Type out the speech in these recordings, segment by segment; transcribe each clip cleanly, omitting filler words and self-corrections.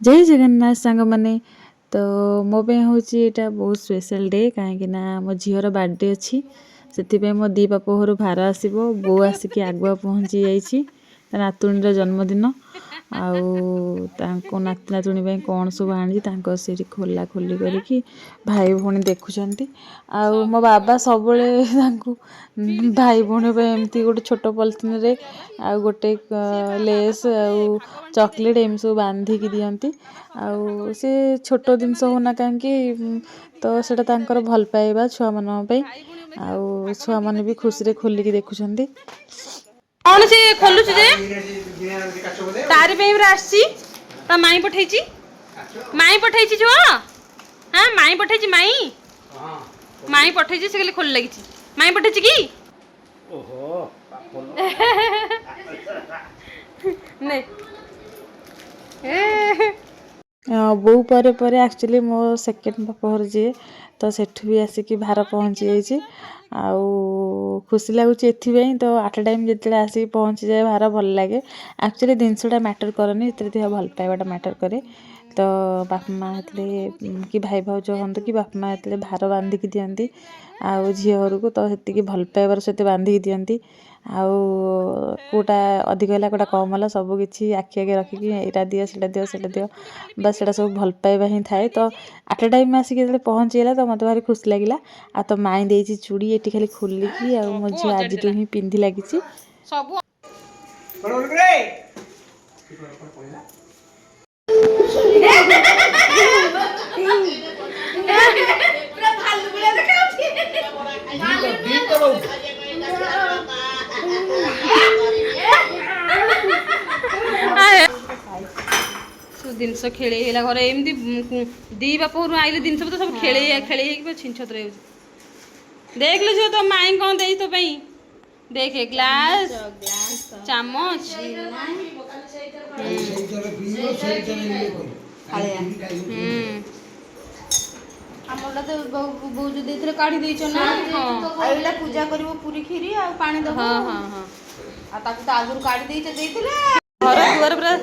जय जगन्नाथ सांग मैंने तो मो हूँ यहाँ बहुत स्पेशल डे कहीं मो झीर बर्थडे अच्छी से मो दी बाप घर भार आसो बो आसिक आगुआ पहुँची जाइए नातुणीर जन्मदिन आउ नाती नातुणी कौन सब आनी से खोला खोली करी भाई भौणी देखुं आउ मो बाबा सब भाई भौणी एमती गोटे छोट पॉलिथिन रे आ गोटे लेस आउ चॉकलेट एम सब बांधिकी दियंती आउ से छोट जिनस होना कहीं तो सेटा तांकर भल पाइबा छुआ मान आउ छुआ मैंने भी खुशी रे खोलिकी देखुं कौन से खोलुच जे तारी पे आसी ता माई पठेची जो हां माई पठेची माई पठेची से खोल लगी माई पठेची की ओहो नहीं बो पर एक्चुअली मो सेकेंड बापघर जी तो सेठू भी आसिक भार पहुँची जाइए आउ खुशी लगुच तो आट टाइम जो आसिक पहुँची जाए भार भल लगे एक्चुअली जिनसटा मैटर करनी भल पाइबाटा मैटर करे तो बाप माँ कि भाई भाउज हूँ कि बाप माँ भार बांधिकी दियंती आउ झील घर को तो से भल पाइबार सहित बांधिकी दियंती आउ कोटा अधिक है कोटा कम है सबकि आखि आगे रखिकी यहाँ दियो से दियो बस से सब भल पाइबा ही थाए तो आठ टाइम आसिक जो पहुँचीगला तो मत भारी खुशी लगे आ तो माई देती चूड़ी ये खाली खोलिकी आ मो झी आज ही पिंधि लगी जिनस खेल घर एमती दी बाप घर आइले जिन सब खेल छिछतर देख लो झील तो माई कौन दे तो देखे ग्लास चामच हमला तो बो जो देथरे काढी देइछो ना आइला पूजा करबो पूरी खीरी आ पानी दबो हां हां हां आ ताकू तो आगुर काढी देइछे देइथिले घर दुआर पूरा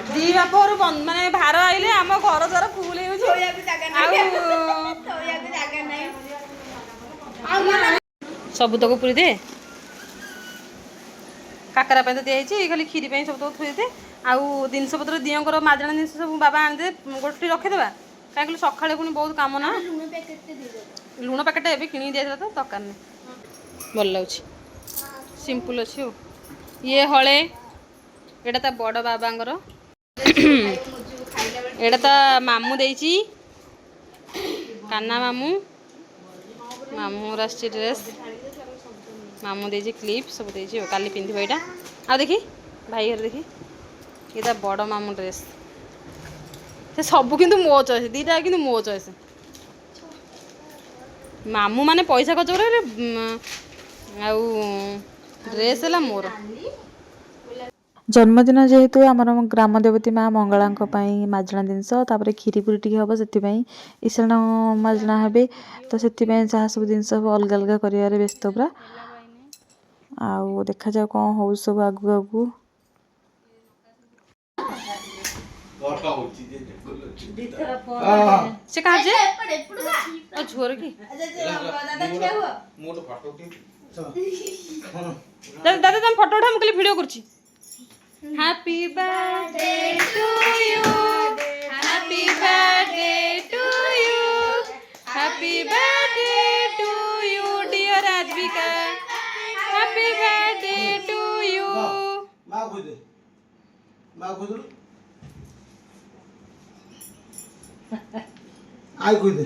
दी बाप घर माने भार आइले हम घर द्वार फुल हो सोया भी जागा नहीं आ सब तक पूरी दे काकरा पे तो दिखाई खाली खीरी पे सब तक थोई दे आउ जिनस पत्र दियंकर माजणा जिन सब बाबा आने गोटे रखिदेवा कहीं सकाଳେ पुणी बहुत कम ना लुण पैकेट ए कि दिया तो दरकार नहीं भल लगे सिंपल अच्छे ये हले एटा ता बड़ बाबांगर एटा ता मामू देइची कान्ना मामू मामू आसची ड्रेस मामू देइची क्लिप सब देइची काली पिंधिबो एटा आ देखी भाई हर देखी ये ता बड़ मामू ड्रेस से सब किंतु मो चॉइस दीटा किंतु मो चॉइस मामू माने पैसा खर्च करे आउ ड्रेस है मोर जन्मदिन जेहेतु आमर ग्राम देवती माँ मंगला माजणा जिनस खीरी पूरी टी हम से ईशाण माजणा हे तो से जहाँ सब जिन अलग अलग कर व्यस्त पूरा आउ देखा जाओ कौन हो सब आगु आगु से कहा जे झोर की दादा तुम फोटो उठा मुझे वीडियो करछि happy birthday to you happy birthday to you happy birthday to you dear Rajvika happy birthday to you मां खुद आई कोई दे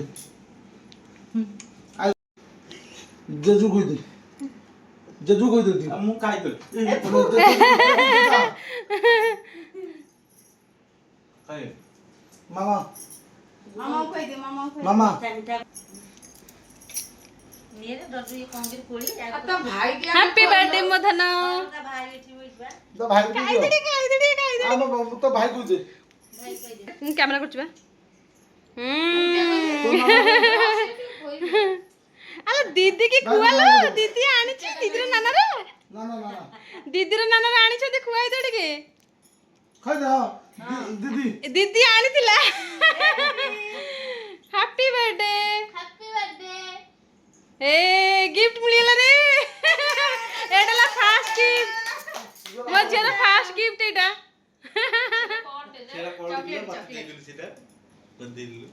आई जजू कोई दे मु काई कर मामा कोई दे मामा मेरे दर्द ये कौन के कोली तो भाई के हैप्पी बर्थडे मधन तो भाई काई हम तो भाई को दे कैमरा करछ बा अरे दीदी की खुआलो दीदी आनी छी दीदी रो नाना रे ना दीदी रो नाना रे आनी छी खुआई दे टिके ଖାଇଦେ ହଁ ଦିଦି ଦିଦି ଆଣିଥିଲା ହାପି ବାର୍ଥଡେ ହ୍ୟାପି ବାର୍ଥଡେ। ଏ ଗିଫ୍ଟ ମିଳିଲା ରେ ଏଟା ହେଲା ଫାଷ୍ଟ ଗିଫ୍ଟ ମୋ ଝିଅର ଫାଷ୍ଟ ଗିଫ୍ଟ ଏଇଟା ସେଟା କୋଉଠି ଦିଅ ମତେ ଦେଇଦେଲୁ ସେଟା ଦେଇଦେଲୁ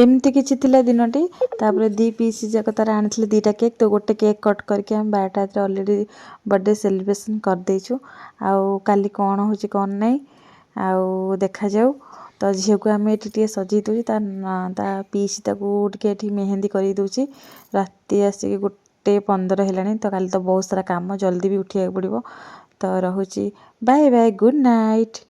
ଏମିତି କିଛି ଥିଲା ଦିନଟି। ତାପରେ ଦି ପିସି ଯାକ ତାର ଆଣିଥିଲେ ଦୁଇଟା କେକ୍, ତ ଗୋଟେ କେକ୍ କଟ୍ କରିକି ଆମେ 12ଟା ରାତିରେ ଅଲରେଡ଼ି ବର୍ଥଡ଼େ ସେଲିବ୍ରେସନ୍ କରିଦେଇଛୁ। ଆଉ କାଲି କ'ଣ ହେଉଛି କ'ଣ ନାହିଁ ଆଉ ଦେଖାଯାଉ। ତ ଝିଅକୁ ଆମେ ଏଠି ଟିକେ ସଜେଇ ଦେଉଛୁ, ତା ପିସି ତାକୁ ଟିକେ ଏଠି ମେହେନ୍ଦି କରିକି ଦେଉଛି। ରାତି ଆସିକି 1:15 ହେଲାଣି, ତ କାଲି ତ ବହୁତ ସାରା କାମ, ଜଲ୍ଦି ବି ଉଠିବାକୁ ପଡ଼ିବ। ତ ରହୁଛି, ବାଏ ବାଏ, ଗୁଡ୍ ନାଇଟ୍।